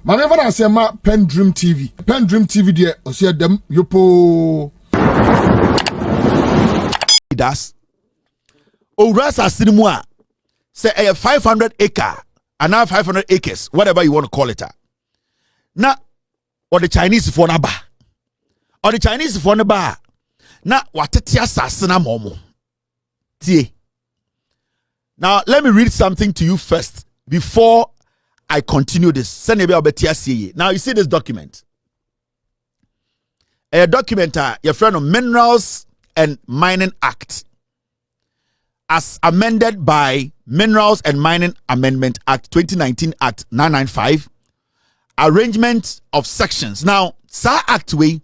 Mame fa na say ma PENDREAM TV. PENDREAM TV there o say dem yopo. Das. Owura asase mu a say 500 acre and now 500 acres, whatever you want to call it. Na or the Chinese for na ba. Or the Chinese for na ba. Na watete asase na momo. Tie. Now let me read something to you first before I continue this. Now you see this document. A document, your friend of Minerals and Mining Act, as amended by Minerals and Mining Amendment Act 2019 Act 995, arrangement of sections. Now, sa act we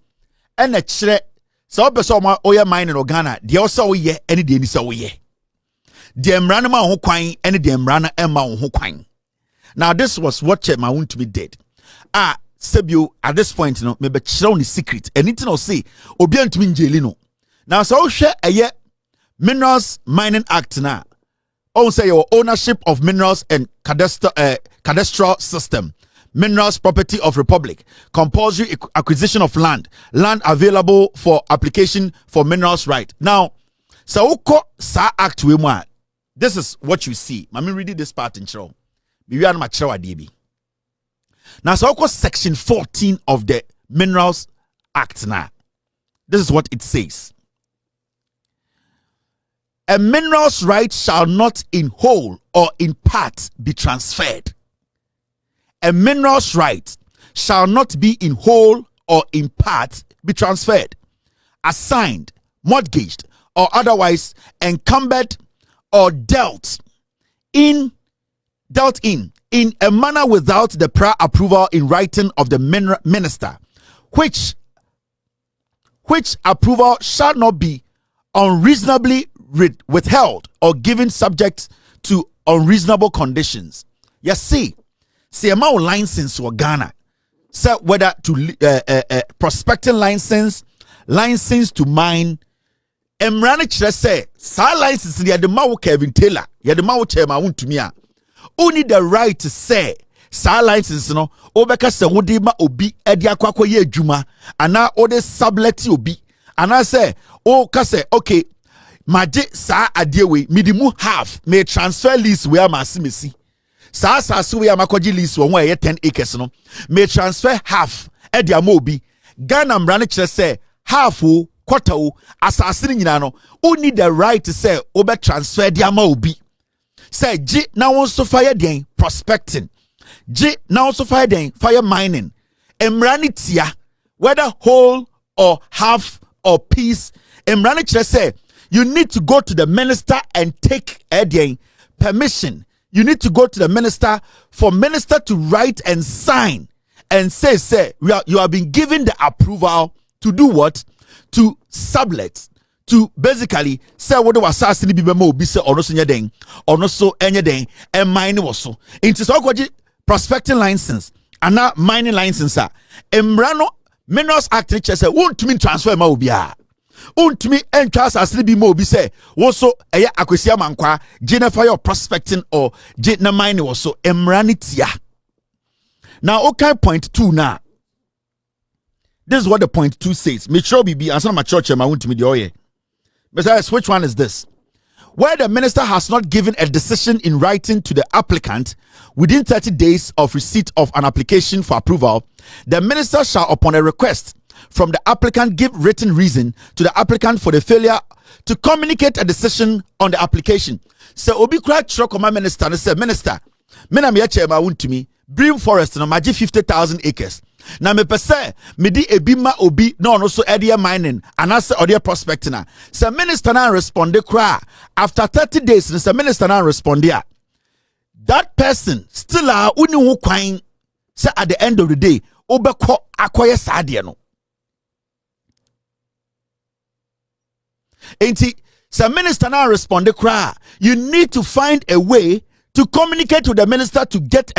and a chere so person oya mining Ghana, the also ye any de ni so ye. The emrana ma ho kwan and the emrana emma ho kwan. Now this was what Chairman Wuntomi did. Sebio at this point, you know, maybe chiro ni secret. Anything or say, obi antumi njeli no. Now so share a year Minerals Mining Act na. On say your ownership of minerals and cadastral system. Minerals property of Republic. Compulsory acquisition of land. Land available for application for minerals right. Now, so sa act we mo. This is what you see. Let me read this part in show. Now, so section 14 of the Minerals Act now. This is what it says. A minerals right shall not in whole or in part be transferred. A minerals right shall not be in whole or in part be transferred, assigned, mortgaged, or otherwise encumbered or dealt in a manner without the prior approval in writing of the minister, which approval shall not be unreasonably withheld or given subject to unreasonable conditions. You see amount license for Ghana, say whether to prospecting license to mine. Emrani chire say sa license the mawo Kevin Taylor, the mawo Chairman Wuntomi a. Only the right to say sa license no obeka se wode ma obi edi akwakwa ye adwuma ana ode sublet obi ana say o ka say okay maje sa ade we midimu half may transfer lease we amasimesi sa we amakoji lease wo ho 10 acres no may transfer half edi ama obi. Ghana mrane kire say half o quarter o asase nyina no only the right to say obe transfer di ama obi. Say G now also fire den prospecting. G now also fire den fire mining. Emranitia whether whole or half or piece. Emranitia say you need to go to the minister and take a permission. You need to go to the minister for minister to write and sign and say you have been given the approval to do what? To sublet. To basically say what was assassin be mo be say or no so nyeden or no so anyden and mine was so into so kwaji prospecting license and now mining license emrano Minerals Act say Wuntomi transfer ma obi a Wuntomi entwa assassin be mo be say wo so eya akwisia mankwa jennifer your prospecting or na mine was so emranitia. Now okay, point 2 now. This is what the point 2 says. Make sure be answer my church ma Wuntomi the oye. Besides, which one is this? Where the minister has not given a decision in writing to the applicant within 30 days of receipt of an application for approval, the minister shall, upon a request from the applicant, give written reason to the applicant for the failure to communicate a decision on the application. So, Obi Kra Chirokoma minister and said, Minister, Mena me Chairman Wuntomi, Bream Forest no maji 50,000 acres. Na me pese me di ebima obi no so area mining and as area prospecting na. Se minister na responde kra after 30 days the minister na responde a. That person still uni ho kwan say at the end of the day obekọ akoye saade no. Enti se minister na responde kra, you need to find a way to communicate to the minister to get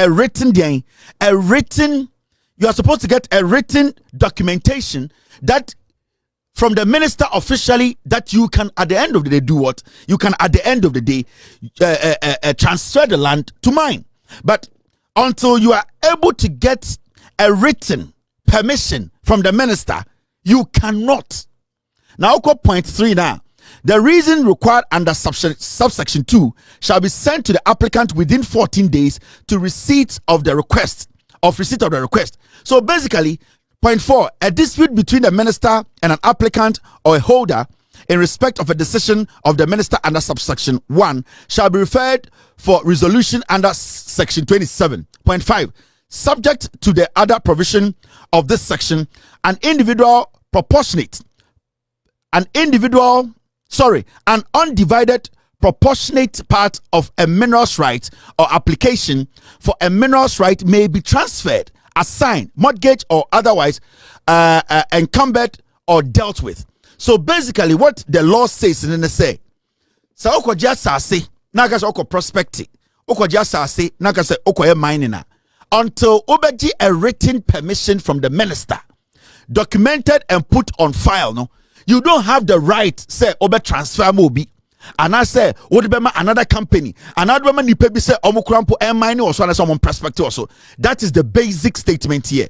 you are supposed to get a written documentation that from the minister officially that you can at the end of the day do what? You can at the end of the day transfer the land to mine. But until you are able to get a written permission from the minister, you cannot. Now, point 3 now. The reason required under subsection 2 shall be sent to the applicant within 14 days to receipt of the request. So basically, point 4, a dispute between the minister and an applicant or a holder in respect of a decision of the minister under subsection 1 shall be referred for resolution under section 27. Point 5, subject to the other provision of this section, an undivided proportionate part of a minerals right or application for a minerals right may be transferred, assigned, mortgaged, or otherwise encumbered or dealt with. So basically, what the law says in the say, so oko just say, naga oko prospecting, oko just say, naga say oko mining until obeji a written permission from the minister, documented and put on file. No, you don't have the right say obe transfer mobi. And I say, what be another company, another man nipe be say omukrampo mining or so and someone perspective also. That is the basic statement here.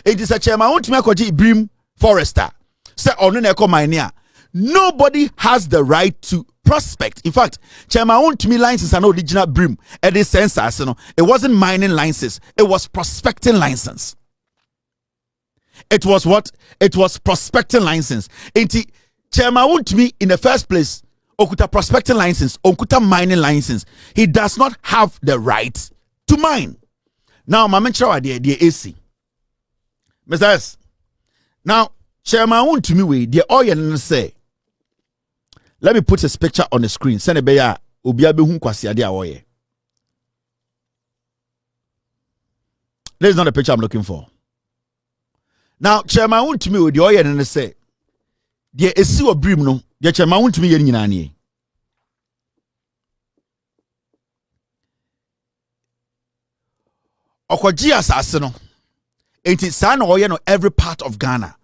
It is a chairman Wuntomi akoji Brim Forester. Say nobody has the right to prospect. In fact, Chairman Wuntomi license an original Brim. It is census, it wasn't mining license, it was prospecting license. It was what? It was prospecting license. Inti Chairman Wuntomi in the first place, okuta prospecting license, okuta mining license. He does not have the right to mine. Now, my mentor the AC. Mr. S. Now, Chairman Wuntomi we the oil and say, let me put his picture on the screen. Send a beya ubiabe hun kwasi ade awoye. This is not the picture I'm looking for. Now, Chairman Wuntomi we the oil and say, the esi wo brim no, the Chairman Wuntomi ye nyina nie. Okoji asase no. Enti sa na oye no every part of Ghana.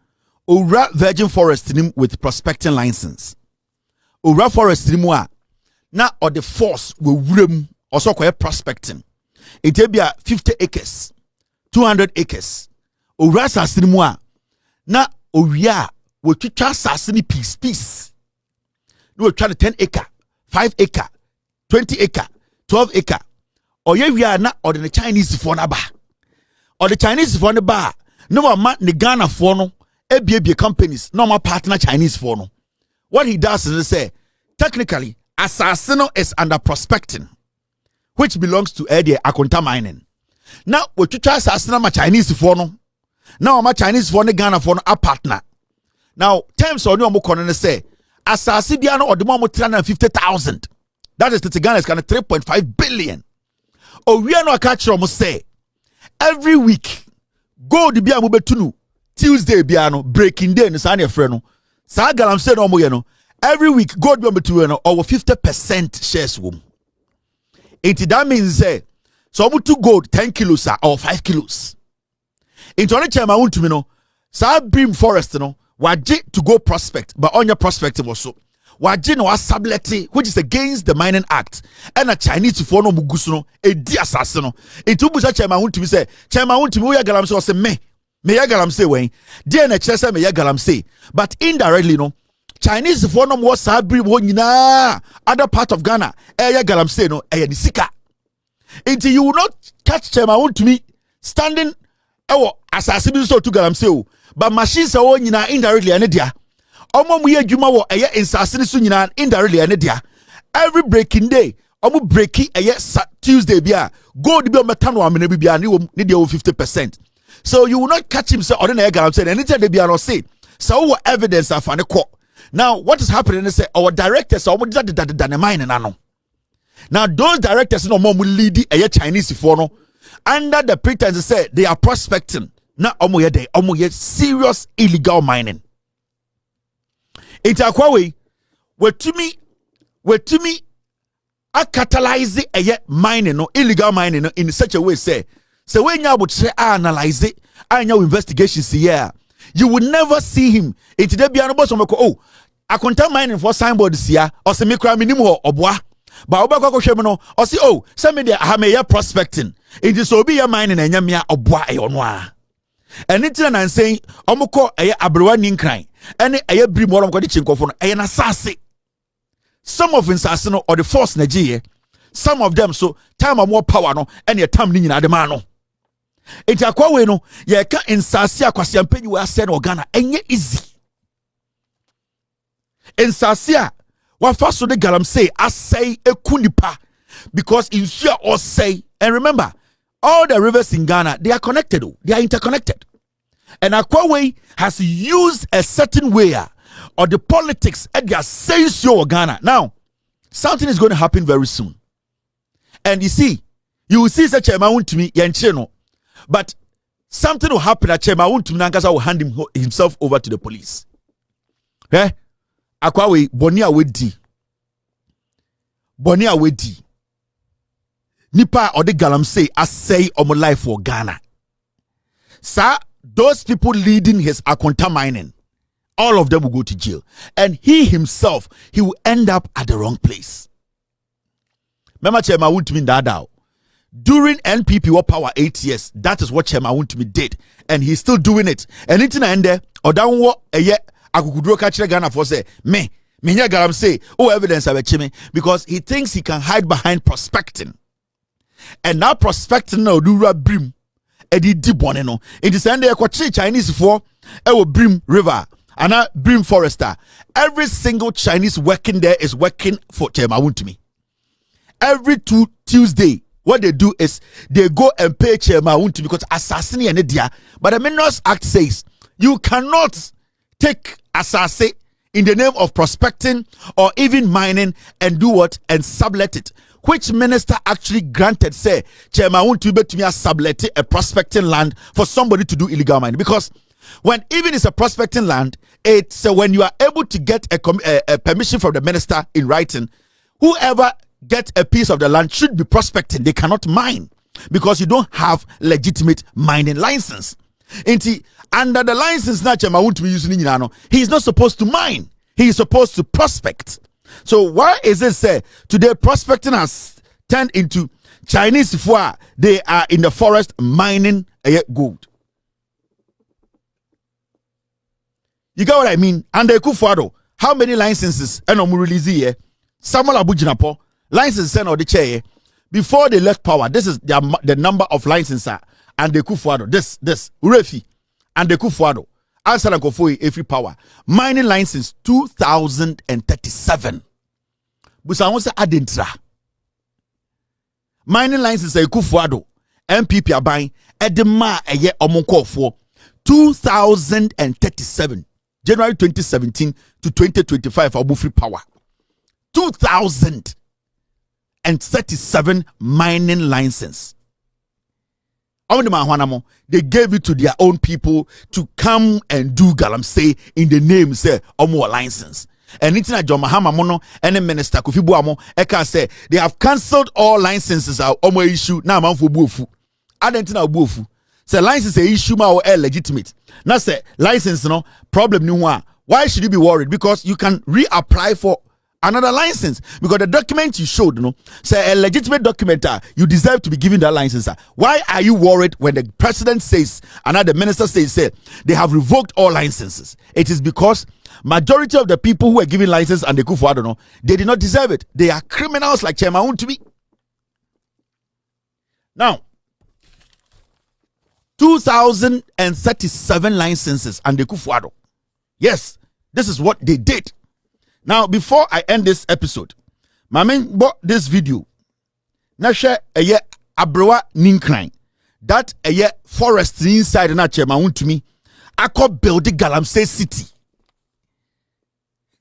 Ura Virgin Forest with prospecting license. Ura Forest na or the force will room also quite prospecting. It will be 50 acres, 200 acres. Ura Sasrimua na Uria will try Sassini piece. No try 10 acre, 5 acre, 20 acre, 12 acre. Or ye we are not or the Chinese for na ba. Or the Chinese for the bar. No man the Ghana for no. ABA companies, normal partner Chinese for no. What he does is say, technically, Assassino is under prospecting, which belongs to Eddie Akonta mining. Now, what you try Assassino my Chinese for no. Now, my Chinese for no Ghana for no a partner. Now, terms on your mukon say, Assassibiano or the moment 350,000. That is the Ghana is kind of 3.5 billion. Oh, we are not catch almost say every week, go the Bia Mubetunu. Tuesday biano breaking day no sane frɛ no sa galam say no mo ye no every week gold be between no over 50% shares wom. That means say so to gold 10 kilos or 5 kilos. Into only Chairman Wuntomi no sa Brim Forest no waje to go prospect but on your prospect also waje no asableti which is against the Mining Act and a Chinese for no mugusu no e di asase no. Into busa Chairman Wuntomi say Chairman Wuntomi we galam say me galam say when dear na chese me galam say but indirectly no Chinese for no was sabri wonyina other part of Ghana galam say no the sika until you will not catch Chairman Wuntomi standing asase bi so to galam say but machines are wonyina indirectly ene dia omo mu ye adwuma wo insase so nyina indirectly ene dia every breaking day omo breaki Tuesday bia gold bi o meta no amena bi bia ne dia 50%. So you will not catch him say or then I'm saying anytime they be not say so what evidence of an court. Now what is happening is say our directors are the mine and now those directors no more lead a Chinese for no under the pretense say they are prospecting now omo serious illegal mining. It's a way where to me I catalyze a mining no illegal mining in such a way say so when you would say analyze it, and your investigations here, you would never see him. It's the biano I contact mining for signboard this year, or some micro minimum or bois. But Obako Shemino, or see, some media have prospecting. It is so be a mining and yamia or bois. And it's an saying, Omoko, a abrewa ninkran, and a brim what I'm going to chinkofon, and assassin. Some of Insasino or the force Nigeria, some of them so time are more power no, and your time in Ademano. It's a quaweno, ye can't insasia quasiampen you are said organa, and ye easy. Insasia, what first the galam say, I say a kunipa, because in sure or say, and remember, all the rivers in Ghana, they are connected, they are interconnected. And Akwawe has used a certain way or the politics at their says your Ghana. Now, something is going to happen very soon. And you see, you will see such a Wuntomi Yancheno. But something will happen at Chema Wuntomi Nankasa will hand himself over to the police. Eh? Akwawe Bonia Wedi. Bonia Wedi. Nipa or the galam say, I say on my life for Ghana. Sir, those people leading his Akonta mining, all of them will go to jail. And he himself, he will end up at the wrong place. Remember Chema Wuntomi Dadao. During NPP what power 8 years, that is what Chema Wuntomi did. And he's still doing it. And it's in there, or down what a year, I could do catch Ghana for say, me galam say, oh, evidence of a chimney, because he thinks he can hide behind prospecting. And now prospecting now do brim edi dibone no it is end there Chinese for Brim River and Brim Forester. Every single Chinese working there is working for Chema Wuntomi. Every Tuesday what they do is they go and pay Chema Wuntomi because assassin and dia. But the Minerals Act says you cannot take assassin in the name of prospecting or even mining and do what and sublet it. Which minister actually granted say Chema Wuntomi to me sublet a prospecting land for somebody to do illegal mining? Because when even it's a prospecting land, it's when you are able to get a permission from the minister in writing, whoever gets a piece of the land should be prospecting. They cannot mine because you don't have legitimate mining license. Under the license that Chema Wuntomi using, he is not supposed to mine. He is supposed to prospect. So why is it say today prospecting has turned into Chinese four? They are in the forest mining gold. You get what I mean? And the Kufuado, how many licenses and release here? Samuel Abujinapo licenses and the chair before they left power. This is the number of licenses and the Kufuado. This Urefi and the Kufuado. Answer and Kofoi every power. Mining license 2037. Busanwosa adentra. Mining license a Kufuado. MPP abain edema eye omonko for 2037. January 2017 to 2025 free power. 2037 mining license. They gave it to their own people to come and do galamsey in the name say omo license. And it's not John Mahama Mono and the minister Kofi Boamo Eka say they have cancelled all licenses omo issue now man for buofu. Adentina buofu. Say license issue ma or legitimate. Now say license no problem ni one. Why should you be worried? Because you can reapply for another license because the document you showed, say a legitimate document, you deserve to be given that license. Why are you worried when the president says, another minister says, they have revoked all licenses? It is because majority of the people who are giving license and they go for, they did not deserve it. They are criminals like Chema Wuntomi. Now, 2037 licenses and they go for. Yes, this is what they did. Now, before I end this episode, my man bought this video. Now, share a year abrewa ninkran. That a year forest inside na Chema Wuntomi. I could build the Galamsey City.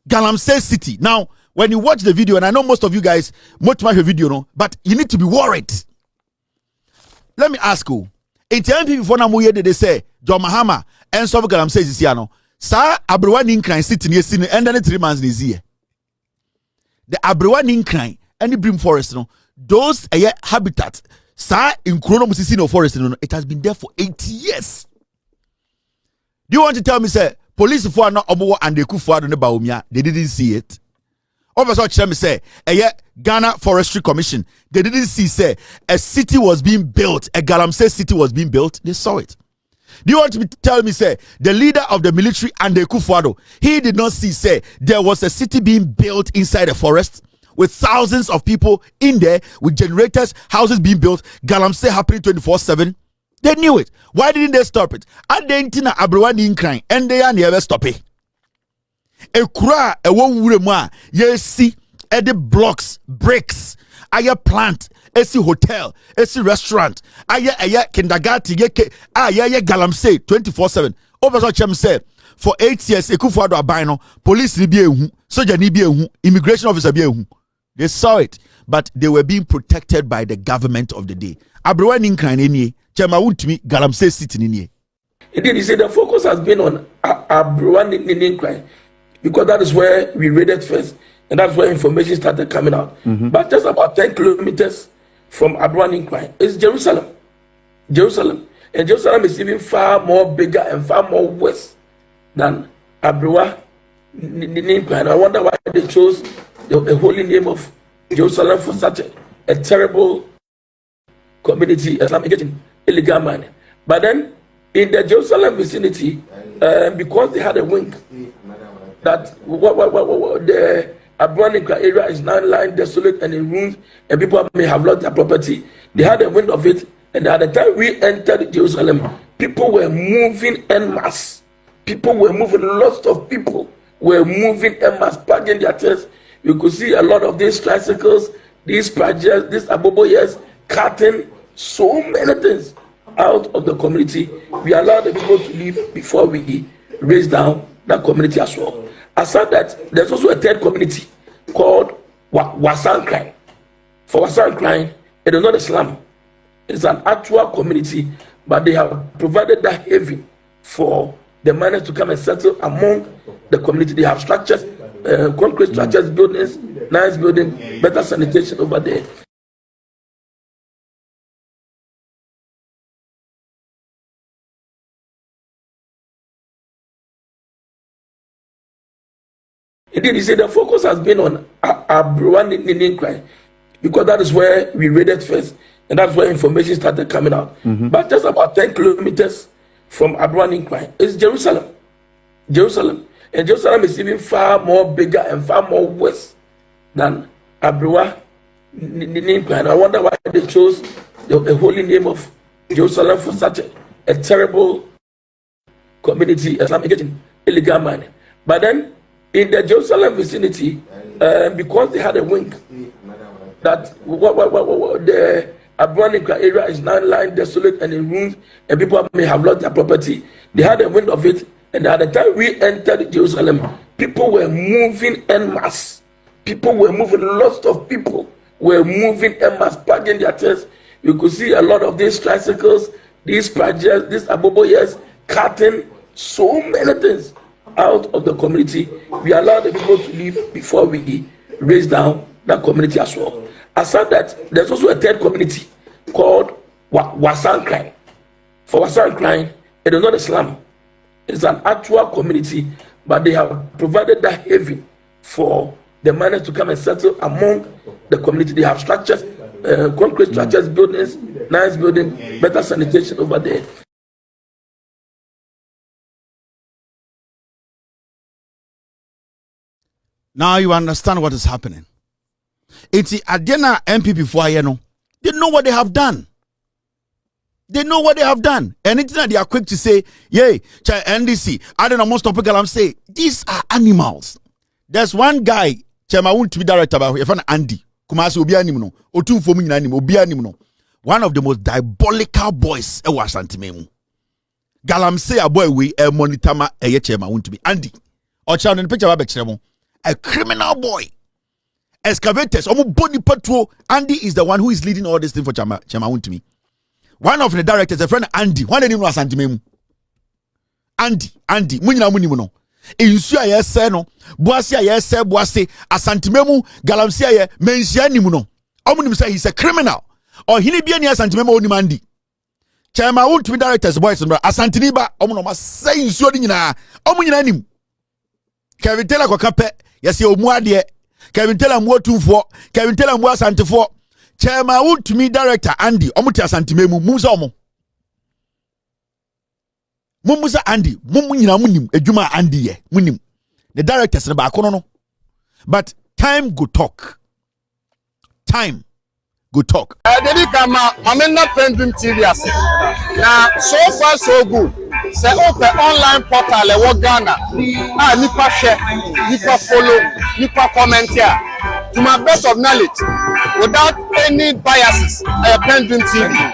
Galamsey City. Now, when you watch the video, and I know most of you guys watch my video, but you need to be worried. Let me ask you. In time before na muye they say John Mahama and some Galamsey City Sa abrewa ninkran city near sin and then 3 months this year. The abrewa ninkran and the Brim Forest those habitats sa in Chrono Musisi forest it has been there for 80 years. Do you want to tell me say police for not omo and they kufu ado ne baomia they didn't see it? Officer tell me say Ghana Forestry Commission they didn't see say a city was being built, a Galamsey city was being built. They saw it. Do you want to tell me, say, the leader of the military and the Kufuado, he did not see, say, there was a city being built inside a forest with thousands of people in there, with generators, houses being built, Galamsey happening 24/7. They knew it. Why didn't they stop it? Adentina Abruani in crime, and they are never stop it. A cry, a one woman, yes, see, at the blocks, bricks, aya plant, esi hotel, esi restaurant, aya kindergarten, ye Galamsey 24/7. Over such say for 8 years, Ekufuado abino, police ni be soldier ni be immigration officer be. They saw it, but they were being protected by the government of the day. Abruani in crime any. Chema Wuntomi Galamsey sitting in here. Indeed, you see, the focus has been on Abruani in crime because that is where we raided first, and that's where information started coming out. But just about 10 kilometers from Abruani in crime is Jerusalem. And Jerusalem is even far more bigger and far more worse than Abruani in crime. I wonder why they chose the holy name of Jerusalem for such a terrible community, Islamic illegal mining. But then in the Jerusalem vicinity, because they had a wing that the Abruani area is now lying desolate and in ruins, and people may have lost their property. They had a wind of it, and at the time we entered Jerusalem, people were moving en masse. People were moving, lots of people were moving en masse, packing their things. You could see a lot of these tricycles, these projects, these aboboyes, cutting so many things out of the community. We allowed the people to leave before we raise down that community as well. Aside that, there's also a third community called Wasan Crime. For Wasan Crime, it is not a slum. It's an actual community, but they have provided that haven for the miners to come and settle among the community. They have structures, concrete structures, buildings, nice building, better sanitation over there. Indeed, you see, the focus has been on Abruani in crime because that is where we raided first, and that's where information started coming out. But just about 10 kilometers from Abruani in crime is Jerusalem. And Jerusalem is even far more bigger and far more worse than Abruani in crime. I wonder why they chose the holy name of Jerusalem for such a terrible community, Islamic illegal mining. But then in the Jerusalem vicinity, because they had a wing that the Abruani area is now lying desolate and in ruins, and people may have lost their property. They had a wind of it, and at the time we entered Jerusalem, people were moving en masse. People were moving, lots of people were moving en masse, packing their things. You could see a lot of these tricycles, these projects, these aboboyes, cutting so many things out of the community. We allowed the people to leave before we raise down that community as well. Aside that, there's also a third community called Wasan Crime. For Wasan Crime, it is not a slum. It's an actual community, but they have provided that haven for the miners to come and settle among the community. They have structures, concrete structures, buildings, nice building, better sanitation over there. Now you understand what is happening. It's Adena MPP for Ayeno. They know what they have done. They know what they have done. Anything that they are quick to say, yay, NDC, I don't know, most topical, I'm saying, these are animals. There's one guy, Chema Wuntomi director, about Andy, Kumasi Obi Animno, Otum Fomin Animal, Obi Animno. One of the most diabolical boys, was Santimemu. Galamsey a boy we a monitama a Chema Wuntomi. Andy, or child in the picture of a criminal boy. Excavators, body patrol. Andy is the one who is leading all this thing for Chema Wuntomi. One of the directors, a friend Andy, one name was Santimemu. Andy, Munina Munimuno. Insu aye se no, boase aye se boase, Asantimemu, Galamsey aye, mensia nimuno. Omunim say he's a criminal. Or he be any Asantimemu onim Andy. Chema Wuntomi directors boys and Asantiniba, omunoma say insu nyina, omunyina nim. Kevin Taylor ko kape, yesi omuade, Kevin Taylor mwotumfo, Kevin Taylor mwa santifo. Chema Wuntomi director Andy, omuti Asantimemu, musa omo. Mumusa Andy, Mumunyina Munim, Ejuma Andy ye, Munim. The directors ba kono. But time go talk. Time go talk. Dedi kama mamena Pendream TV ase. Na so far so good. Say open online portal e wo Ghana. Nipa share, nipa follow, nipa comment here. To my best of knowledge, without any biases, Pendream TV.